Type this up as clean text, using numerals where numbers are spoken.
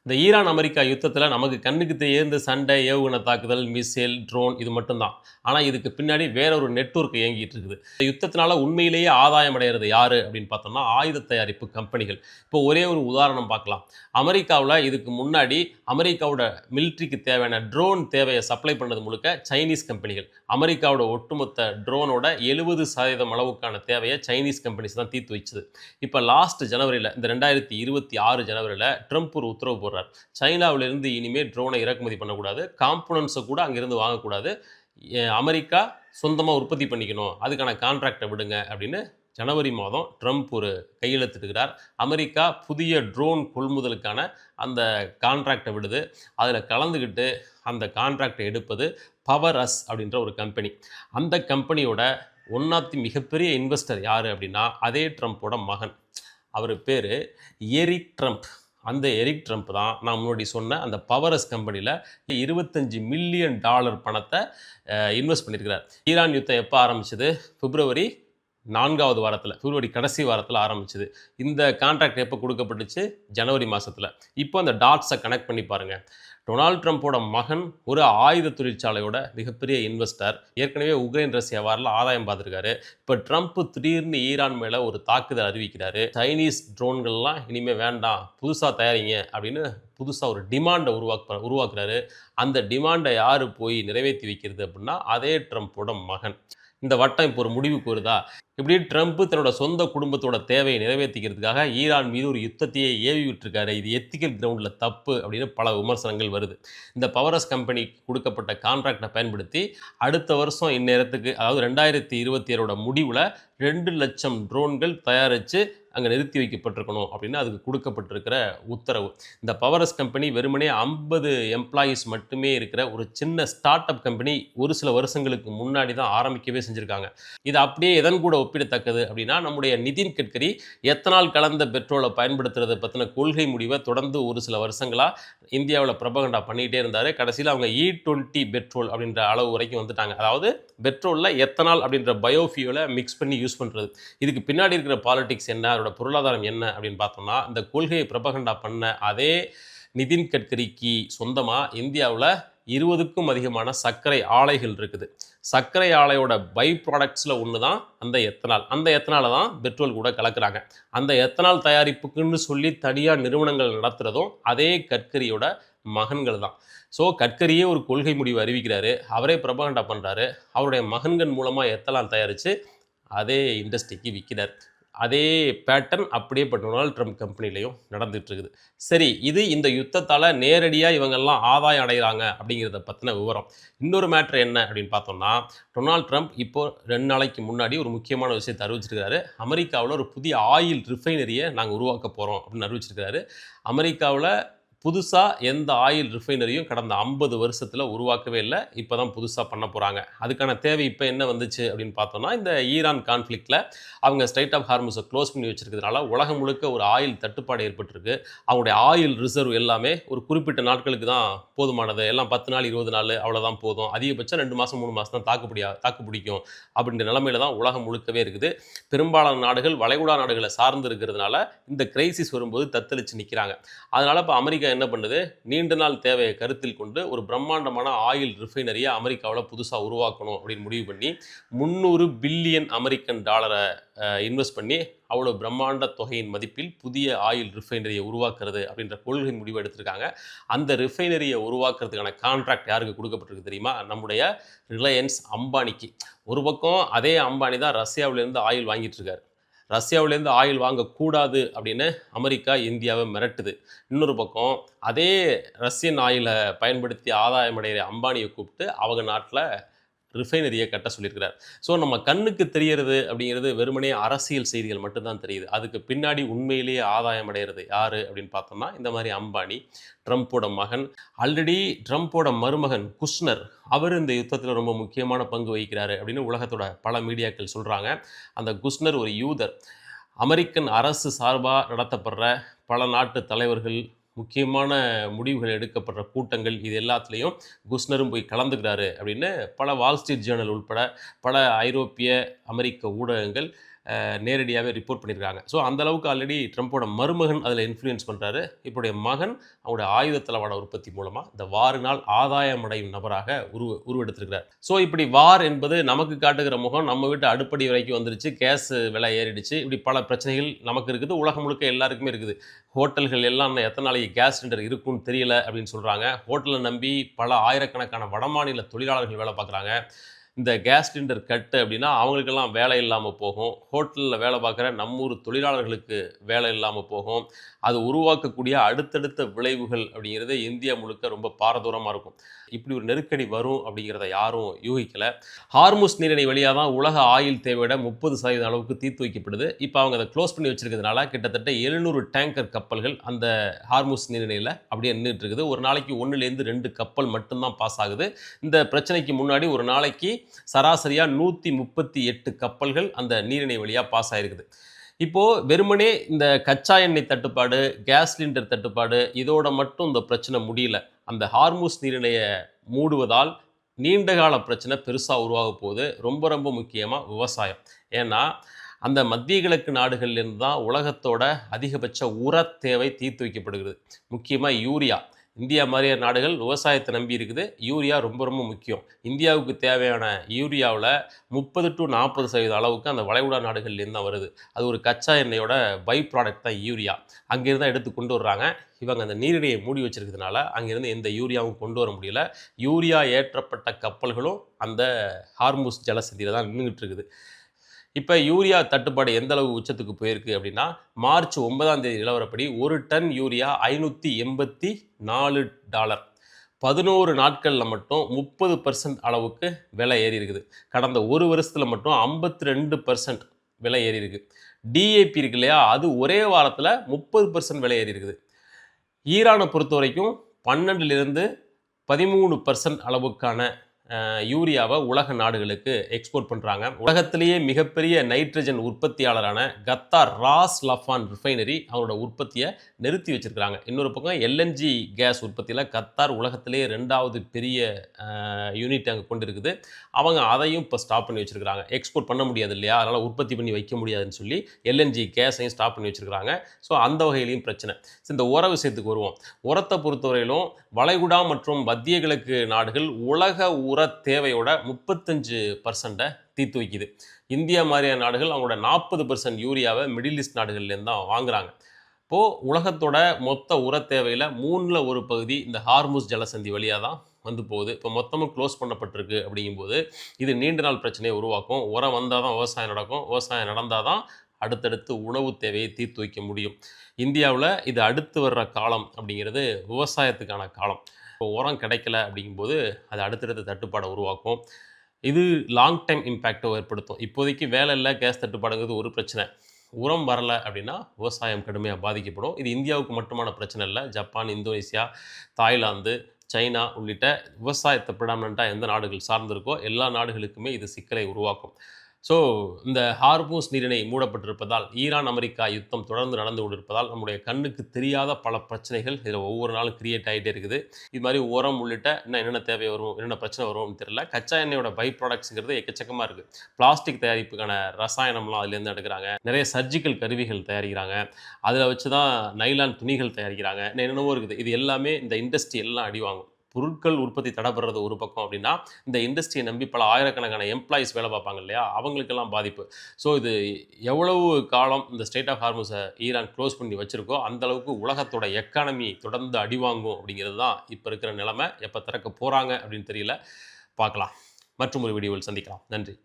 இந்த Iran America யுத்தத்தில் நமக்கு கண்ணுக்கு தெரிந்த சண்டை, ஏவுகணை தாக்குதல், மிசைல், ட்ரோன் இது மட்டும் தான். ஆனால் இதுக்கு பின்னாடி வேற ஒரு நெட்வொர்க் இயங்கிட்டு இருக்குது. இந்த யுத்தத்தினால உண்மையிலேயே ஆதாயம் அடைகிறது யாரு அப்படின்னு பார்த்தோம்னா, ஆயுத தயாரிப்பு கம்பெனிகள். இப்போ ஒரே ஒரு உதாரணம் பார்க்கலாம். அமெரிக்காவில் இதுக்கு முன்னாடி அமெரிக்காவோட மிலிட்ரிக்கு தேவையான ட்ரோன் தேவையை சப்ளை பண்ணது முழுக்க சைனீஸ் கம்பெனிகள். அமெரிக்காவோட ஒட்டுமொத்த ட்ரோனோட 70% அளவுக்கான தேவையை சைனீஸ் கம்பெனிஸ் தான் தீர்த்து வச்சுது. இப்போ லாஸ்ட் ஜனவரியில் இந்த 2026 ஜனவரியில் ட்ரம்ப் ஒரு உத்தரவு போடுறார். சைனாவிலிருந்து இனிமேல் ட்ரோனை இறக்குமதி பண்ணக்கூடாது, காம்போனன்ட்ஸை கூட அங்கிருந்து வாங்கக்கூடாது, அமெரிக்கா சொந்தமாக உற்பத்தி பண்ணிக்கணும், அதுக்கான கான்ட்ராக்டை விடுங்க அப்படின்னு ஜனவரி மாதம் ட்ரம்ப் ஒரு கையெழுத்திட்டுகிறார். அமெரிக்கா புதிய ட்ரோன் கொள்முதலுக்கான அந்த கான்ட்ராக்டை விடுது. அதில் கலந்துக்கிட்டு அந்த கான்ட்ராக்டை எடுப்பது பவர் அஸ் அப்படின்ற ஒரு கம்பெனி. அந்த கம்பெனியோட ஒன் ஆஃப் தி மிகப்பெரிய இன்வெஸ்டர் யார் அப்படின்னா அதே ட்ரம்ப்போட மகன். அவர் பேர் எரிக் ட்ரம்ப். அந்த எரிக் ட்ரம்ப் தான் நான் முன்னாடி சொன்ன அந்த பவரஸ் கம்பெனியில் $25 மில்லியன் பணத்தை இன்வெஸ்ட் பண்ணியிருக்கிறார். ஈரான் யுத்தம் எப்போ ஆரம்பிச்சது? பிப்ரவரி 4வது வாரத்தில், பிப்ரவரி கடைசி வாரத்தில் ஆரம்பிச்சது. இந்த கான்ட்ராக்ட் எப்போ கொடுக்கப்பட்டுச்சு? ஜனவரி மாதத்தில். இப்போ அந்த டாட்ஸை கனெக்ட் பண்ணி பாருங்கள். டொனால்ட் ட்ரம்ப்போட மகன் ஒரு ஆயுத தொழிற்சாலையோட மிகப்பெரிய இன்வெஸ்டர். ஏற்கனவே உக்ரைன் ரஷ்யா வாரில் ஆதாயம் பார்த்துருக்காரு. இப்போ ட்ரம்ப் திடீர்னு ஈரான் மேலே ஒரு தாக்குதல் அறிவிக்கிறாரு. சைனீஸ் ட்ரோன்கள்லாம் இனிமேல் வேண்டாம், புதுசாக தயாரிங்க அப்படின்னு புதுசாக ஒரு டிமாண்டை உருவாக்குறாரு. அந்த டிமாண்டை யார் போய் நிறைவேற்றி வைக்கிறது அப்படின்னா அதே ட்ரம்ப்போட மகன். இந்த வட்டம் இப்போ ஒரு முடிவுக்கு வருதா? இப்படி ட்ரம்ப் தன்னோட சொந்த குடும்பத்தோட தேவையை நிறைவேற்றிக்கிறதுக்காக ஈரான் மீது ஒரு யுத்தத்தையே ஏவி விட்டுருக்காரு. இது எத்திக்கல் கிரவுண்டில் தப்பு அப்படின்னு பல விமர்சனங்கள் வருது. இந்த பவரஸ் கம்பெனிக்கு கொடுக்கப்பட்ட கான்ட்ராக்டை பயன்படுத்தி அடுத்த வருஷம் இந்நேரத்துக்கு, அதாவது 2027 முடிவில் 2 லட்சம் ட்ரோன்கள் தயாரித்து அங்கே நிறுத்தி வைக்கப்பட்டிருக்கணும் அப்படின்னு அதுக்கு கொடுக்கப்பட்டிருக்கிற உத்தரவு. இந்த பவரஸ் கம்பெனி வெறுமனே 50 எம்ப்ளாயீஸ் மட்டுமே இருக்கிற ஒரு சின்ன ஸ்டார்ட் அப் கம்பெனி. ஒரு சில வருஷங்களுக்கு முன்னாடி தான் ஆரம்பிக்கவே செஞ்சுருக்காங்க. இது அப்படியே எதன் கூட ஒப்பிடத்தக்கது அப்படின்னா, நம்முடைய நிதின் கட்கரி எத்தனால் கலந்த பெட்ரோலை பயன்படுத்துறதை பற்றின கொள்கை முடிவை தொடர்ந்து ஒரு சில வருஷங்களாக இந்தியாவில் பிரபகண்டா பண்ணிகிட்டே இருந்தார். கடைசியில் அவங்க E20 பெட்ரோல் அப்படின்ற அளவு வரைக்கும் வந்துட்டாங்க. அதாவது பெட்ரோலில் எத்தனால் அப்படின்ற பயோஃபியூலை மிக்ஸ் பண்ணி யூஸ் பண்ணுறது. இதுக்கு பின்னாடி இருக்கிற பாலிடிக்ஸ் என்ன, அதோட பொருளாதாரம் என்ன அப்படின்னு பார்த்தோம்னா, இந்த கொள்கையை பிரபகண்டா பண்ண அதே நிதின் கட்கரிக்கு சொந்தமாக இந்தியாவில் 20க்கும் அதிகமான சர்க்கரை ஆலைகள் இருக்குது. சர்க்கரை ஆலையோட பை ப்ராடக்ட்ஸில் ஒன்று தான் அந்த எத்தனால். அந்த எத்தனாலை தான் பெட்ரோல் கூட கலக்கிறாங்க. அந்த எத்தனால் தயாரிப்புக்குன்னு சொல்லி தனியார் நிறுவனங்கள் நடத்துகிறதும் அதே கட்கரியோட மகன்கள் தான். ஸோ கட்கரியே ஒரு கொள்கை முடிவு அறிவிக்கிறாரு, அவரே பிரபகண்டா பண்ணுறாரு, அவருடைய மகன்கள் மூலமாக எத்தனால் தயாரித்து அதே இண்டஸ்ட்ரிக்கு விற்கிறார். அதே பேட்டர்ன் அப்படியே இப்போ டொனால்ட் ட்ரம்ப் கம்பெனிலையும் நடந்துகிட்டு இருக்குது. சரி, இது இந்த யுத்தத்தால் நேரடியாக இவங்கெல்லாம் ஆதாயம் அடைகிறாங்க அப்படிங்கிறத பற்றின விவரம். இன்னொரு மேட்ரு என்ன அப்படின்னு பார்த்தோம்னா, டொனால்ட் ட்ரம்ப் இப்போது 2 நாளைக்கு முன்னாடி ஒரு முக்கியமான விஷயத்தை அறிவிச்சிருக்காரு. அமெரிக்காவில் ஒரு புதிய ஆயில் ரிஃபைனரியை நாங்கள் உருவாக்க போகிறோம் அப்படின்னு அறிவிச்சிருக்காரு. அமெரிக்காவில் புதுசாக எந்த ஆயில் ரிஃபைனரியும் கடந்த 50 வருஷத்தில் உருவாக்கவே இல்லை. இப்போ தான் புதுசாக பண்ண போகிறாங்க. அதுக்கான தேவை இப்போ என்ன வந்துச்சு அப்படின்னு பார்த்தோம்னா, இந்த ஈரான் கான்ஃப்ளிக்டில் அவங்க ஸ்ட்ரைட் ஆஃப் ஹார்முஸை க்ளோஸ் பண்ணி வச்சுருக்கிறதுனால உலகம் முழுக்க ஒரு ஆயில் தட்டுப்பாடு ஏற்பட்டிருக்கு. அவங்களுடைய ஆயில் ரிசர்வ் எல்லாமே ஒரு குறிப்பிட்ட நாட்களுக்கு தான் போதுமானது. எல்லாம் 10 நாள் 20 நாள் அவ்வளோதான் போதும். அதிகபட்சம் 2 மாதம் 3 மாதம் தான் தாக்கு பிடிக்கும் அப்படின்ற நிலைமையில தான் உலகம் முழுக்கவே இருக்குது. பெரும்பாலான நாடுகள் வளைகுடா நாடுகளை சார்ந்து இருக்கிறதுனால இந்த கிரைசிஸ் வரும்போது தத்தளித்து நிற்கிறாங்க. அதனால் இப்போ அமெரிக்கா என்ன பண்ணுது? நீண்ட நாள் தேவையை கருத்தில் கொண்டு ஒரு பிரம்மாண்டமான ஆயில் ரிஃபைனரியை அமெரிக்காவில் புதுசாக உருவாக்கணும் அப்படின்னு முடிவு பண்ணி $300 பில்லியன் இன்வெஸ்ட் பண்ணி அவ்வளோ பிரம்மாண்ட தொகையின் மதிப்பில் புதிய ஆயில் ரிஃபைனரியை உருவாக்குறது அப்படின்ற கொள்கை முடிவு எடுத்திருக்காங்க. அந்த ரிஃபைனரியை உருவாக்குறதுக்கான கான்ட்ராக்ட் யாருக்கு கொடுக்கப்பட்டிருக்கு தெரியுமா? நம்முடைய ரிலையன்ஸ் அம்பானிக்கு. ஒரு பக்கம் அதே அம்பானி தான் ரஷ்யாவிலேருந்து ஆயில் வாங்கிட்டு இருக்காரு. ரஷ்யாவிலேருந்து ஆயில் வாங்கக்கூடாது அப்படின்னு அமெரிக்கா இந்தியாவை மிரட்டுது. இன்னொரு பக்கம் அதே ரஷ்யன் ஆயிலை பயன்படுத்தி ஆதாயம் அடைகிற அம்பானியை கூப்பிட்டு அவங்க நாட்டில் ரிஃபைனரியை கட்ட சொல்லியிருக்கிறார். ஸோ நம்ம கண்ணுக்கு தெரியறது அப்படிங்கிறது வெறுமனே அரசியல் செய்திகள் மட்டும்தான் தெரியுது. அதுக்கு பின்னாடி உண்மையிலேயே ஆதாயம் அடைகிறது யார் அப்படின்னு பார்த்தோம்னா இந்த மாதிரி அம்பானி, ட்ரம்ப்போட மகன். ஆல்ரெடி ட்ரம்ப்போட மருமகன் குஷ்னர், அவர் இந்த யுத்தத்தில் ரொம்ப முக்கியமான பங்கு வகிக்கிறாரு அப்படின்னு உலகத்தோட பல மீடியாக்கள் சொல்கிறாங்க. அந்த குஷ்னர் ஒரு யூதர். அமெரிக்கன் அரசு சார்பாக நடத்தப்படுற பல நாட்டு தலைவர்கள், முக்கியமான முடிவுகள் எடுக்கப்படுற கூட்டங்கள், இது எல்லாத்துலேயும் குஷ்னரும் போய் கலந்துக்கிறாரு அப்படின்னு பல வால் ஸ்ட்ரீட் ஜேர்னல் உட்பட பல ஐரோப்பிய அமெரிக்க ஊடகங்கள் நேரடியாகவே ரிப்போர்ட் பண்ணியிருக்காங்க. ஸோ அந்த அளவுக்கு ஆல்ரெடி ட்ரம்ப்போட மருமகன் அதில் இன்ஃப்ளூயன்ஸ் பண்ணுறாரு. இப்போடைய மகன் அவருடைய ஆயுத தளவாட உற்பத்தி மூலமாக இந்த வாரினால் ஆதாயமடையும் நபராக உருவெடுத்திருக்கிறார். ஸோ இப்படி வார் என்பது நமக்கு காட்டுகிற முகம் நம்ம வீட்டு அடுப்படி வரைக்கும் வந்துருச்சு, கேஸ் விலை ஏறிடுச்சு, இப்படி பல பிரச்சனைகள் நமக்கு இருக்குது, உலகம் முழுக்க எல்லாருக்குமே இருக்குது. ஹோட்டல்கள் எல்லாம் எத்தனை நாளைக்கு கேஸ் சிலிண்டர் இருக்குன்னு தெரியல அப்படின்னு சொல்கிறாங்க. ஹோட்டலை நம்பி பல ஆயிரக்கணக்கான வடமாநில தொழிலாளர்கள் வேலை பார்க்குறாங்க. இந்த கேஸ் சிலிண்டர் கட்டு அப்படின்னா அவங்களுக்கெல்லாம் வேலை இல்லாமல் போகும். ஹோட்டலில் வேலை பார்க்குற நம்மூர் தொழிலாளர்களுக்கு வேலை இல்லாமல் போகும். அது உருவாக்கக்கூடிய அடுத்தடுத்த விளைவுகள் அப்படிங்கிறது இந்தியா முழுக்க ரொம்ப பாரதூரமாக இருக்கும். இப்படி ஒரு நெருக்கடி வரும் அப்படிங்கிறத யாரும் யூகிக்கலை. ஹார்முஸ் நீரிணை வழியாக தான் உலக ஆயில் தேவையோட 30% அளவுக்கு தீர்த்து வைக்கப்படுது. இப்போ அவங்க அதை க்ளோஸ் பண்ணி வச்சிருக்கிறதுனால கிட்டத்தட்ட 700 டேங்கர் கப்பல்கள் அந்த ஹார்முஸ் நீரிணையில் அப்படியே நின்றுட்டு இருக்குது. ஒரு நாளைக்கு 1லேருந்து 2 கப்பல் மட்டும்தான் பாஸ் ஆகுது. இந்த பிரச்சனைக்கு முன்னாடி ஒரு நாளைக்கு சராசரியாக 138 கப்பல்கள் அந்த நீரிணை வழியாக பாஸ் ஆகிருக்குது. இப்போது வெறுமனே இந்த கச்சா எண்ணெய் தட்டுப்பாடு, கேஸ் சிலிண்டர் தட்டுப்பாடு இதோட மட்டும் இந்த பிரச்சனை முடியல. அந்த ஹார்முஸ் நீரிணையை மூடுவதால் நீண்டகால பிரச்சனை பெருசாக உருவாக போகுது. ரொம்ப ரொம்ப முக்கியமாக விவசாயம். ஏன்னா அந்த மத்திய கிழக்கு நாடுகள்லேருந்து தான் உலகத்தோட அதிகபட்ச உர தேவை தீர்த்து வைக்கப்படுகிறது. முக்கியமாக யூரியா. இந்தியா மாதிரியான நாடுகள் விவசாயத்தை நம்பி இருக்குது. யூரியா ரொம்ப ரொம்ப முக்கியம். இந்தியாவுக்கு தேவையான யூரியாவில் 30 to 40% அளவுக்கு அந்த வளைகுடா நாடுகள்லேருந்து தான் வருது. அது ஒரு கச்சா எண்ணெயோட பை ப்ராடக்ட் தான் யூரியா. அங்கேருந்து தான் எடுத்து கொண்டு வர்றாங்க. இவங்க அந்த நீரிணையை மூடி வச்சிருக்கிறதுனால அங்கேருந்து எந்த யூரியாவும் கொண்டு வர முடியல. யூரியா ஏற்றப்பட்ட கப்பல்களும் அந்த ஹார்முஸ் ஜலசந்தியில் தான் நின்றுட்டு இருக்குது. இப்போ யூரியா தட்டுப்பாடு எந்த அளவு உச்சத்துக்கு போயிருக்கு அப்படின்னா, மார்ச் 9ஆம் தேதி நிலவரப்படி 1 டன் யூரியா $584. 11 நாட்களில் மட்டும் 30% அளவுக்கு விலை ஏறி இருக்குது. கடந்த ஒரு வருஷத்தில் மட்டும் 52% விலை ஏறி இருக்கு. டிஏபி இருக்கு இல்லையா, அது ஒரே வாரத்தில் 30% விலை ஏறி இருக்குது. ஈரானை பொறுத்த வரைக்கும் 12லிருந்து 13% அளவுக்கான யூரியாவை உலக நாடுகளுக்கு எக்ஸ்போர்ட் பண்ணுறாங்க. உலகத்திலேயே மிகப்பெரிய நைட்ரஜன் உற்பத்தியாளரான கத்தார் ராஸ் லஃபான் ரிஃபைனரி அவங்களோட உற்பத்தியை நிறுத்தி வச்சிருக்கிறாங்க. இன்னொரு பக்கம் எல்என்ஜி கேஸ் உற்பத்தியில் கத்தார் உலகத்திலேயே 2வது பெரிய யூனிட் அங்கே கொண்டு இருக்குது. அவங்க அதையும் இப்போ ஸ்டாப் பண்ணி வச்சுருக்கிறாங்க. எக்ஸ்போர்ட் பண்ண முடியாது இல்லையா, அதனால் உற்பத்தி பண்ணி வைக்க முடியாதுன்னு சொல்லி எல்என்ஜி கேஸையும் ஸ்டாப் பண்ணி வச்சுருக்கிறாங்க. ஸோ அந்த வகையிலையும் பிரச்சனை. இந்த உர விஷயத்துக்கு வருவோம். உரத்தை பொறுத்தவரையிலும் வளைகுடா மற்றும் மத்திய கிழக்கு நாடுகள் உலக உர தேவையோட 35% தீர்த்து வைக்குது. இந்தியா மாதிரியான நாடுகள் அவங்களோட 40% யூரியாவை மிடில் ஈஸ்ட் நாடுகள்லேருந்து தான் வாங்குறாங்க. இப்போது உலகத்தோட மொத்த உர தேவையில் 3ல் 1 பகுதி இந்த ஹார்முஸ் ஜலசந்தி வழியாக தான் வந்து போகுது. இப்போ மொத்தமும் க்ளோஸ் பண்ணப்பட்டிருக்கு. அப்படிங்கும்போது இது நீண்ட நாள் பிரச்சனையை உருவாக்கும். உரம் வந்தால் தான் விவசாயம் நடக்கும். விவசாயம் நடந்தால் தான் அடுத்தடுத்து உணவு தேவையை தீர்த்து வைக்க முடியும். இந்தியாவில் இது அடுத்து வர்ற காலம் அப்படிங்கிறது விவசாயத்துக்கான காலம். இப்போ உரம் கிடைக்கல அப்படிங்கும்போது அது அடுத்தடுத்த தட்டுப்பாடை உருவாக்கும். இது லாங் டைம் இம்பேக்டை ஏற்படுத்தும். இப்போதைக்கு வேலை இல்லை, கேஸ் தட்டுப்பாடுங்கிறது ஒரு பிரச்சனை. உரம் வரலை அப்படின்னா விவசாயம் கடுமையாக பாதிக்கப்படும். இது இந்தியாவுக்கு மட்டுமான பிரச்சனை இல்லை. ஜப்பான், இந்தோனேசியா, தாய்லாந்து, சைனா உள்ளிட்ட விவசாயத்தை ப்ரிடாமினண்ட்டாக எந்த நாடுகள் சார்ந்திருக்கோ எல்லா நாடுகளுக்குமே இது சிக்கலை உருவாக்கும். ஸோ இந்த ஹார்முஸ் நீரிணை மூடப்பட்டிருப்பதால், ஈரான் அமெரிக்கா யுத்தம் தொடர்ந்து நடந்து கொண்டிருப்பதால் நம்முடைய கண்ணுக்கு தெரியாத பல பிரச்சனைகள் இதில் ஒவ்வொரு நாளும் கிரியேட் ஆகிட்டே இருக்குது. இது மாதிரி உரம் உள்ளிட்ட இன்னும் என்னென்ன தேவை வரும், என்னென்ன பிரச்சனை வரும்னு தெரியல. கச்சா எண்ணெயோட பை ப்ராடக்ட்ஸுங்கிறது எக்கச்சக்கமாக இருக்குது. பிளாஸ்டிக் தயாரிப்புக்கான ரசாயனம்லாம் அதுலேருந்து எடுக்கிறாங்க. நிறைய சர்ஜிக்கல் கருவிகள் தயாரிக்கிறாங்க. அதில் வச்சு தான் நைலான் துணிகள் தயாரிக்கிறாங்க. என்னென்னவோ இருக்குது. இது எல்லாமே இந்த இண்டஸ்ட்ரி எல்லாம் அடி வாங்கும். பொருட்கள் உற்பத்தி தடைபடுறது ஒரு பக்கம் அப்படின்னா, இந்த இண்டஸ்ட்ரியை நம்பி பல ஆயிரக்கணக்கான எம்ப்ளாயிஸ் வேலை பார்ப்பாங்க இல்லையா, அவங்களுக்கெல்லாம் பாதிப்பு. ஸோ இது எவ்வளவு காலம் இந்த ஸ்டேட் ஆஃப் ஹார்முஸை ஈரான் க்ளோஸ் பண்ணி வச்சுருக்கோ அந்தளவுக்கு உலகத்தோட எக்கானமி தொடர்ந்து அடிவாங்கும் அப்படிங்கிறது தான் இப்போ இருக்கிற நிலைமை. எப்போ திறக்க போகிறாங்க அப்படின்னு தெரியல. பார்க்கலாம். மற்றும் ஒரு வீடியோவில் சந்திக்கலாம். நன்றி.